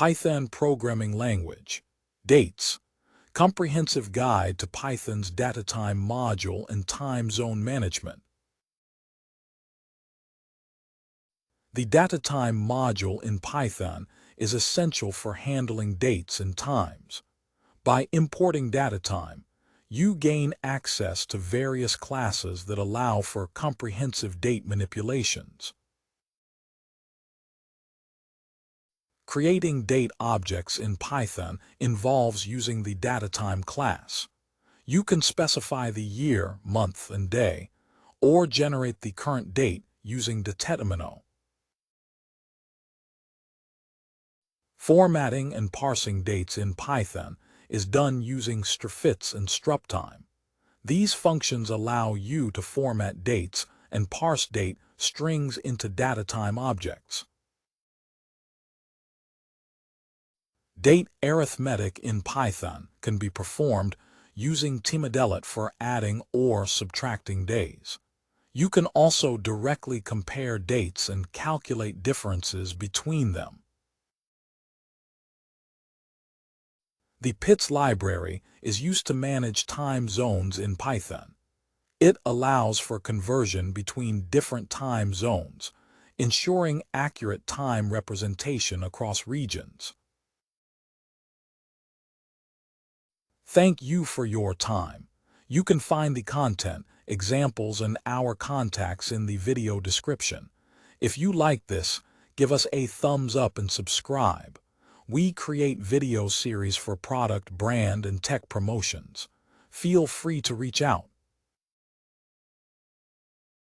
Python Programming Language. Dates. Comprehensive Guide to Python's Datetime Module and Time Zone Management. The datetime module in Python is essential for handling dates and times. By importing datetime, you gain access to various classes that allow for comprehensive date manipulations. Creating date objects in Python involves using the datetime class. You can specify the year, month, and day, or generate the current date using datetime. Formatting and parsing dates in Python is done using strfitz and struptime. These functions allow you to format dates and parse date strings into datetime objects. Date arithmetic in Python can be performed using datetimeimport for adding or subtracting days. You can also directly compare dates and calculate differences between them. The pytz library is used to manage time zones in Python. It allows for conversion between different time zones, ensuring accurate time representation across regions. Thank you for your time. You can find the content, examples, and our contacts in the video description. If you like this, give us a thumbs up and subscribe. We create video series for product, brand, and tech promotions. Feel free to reach out.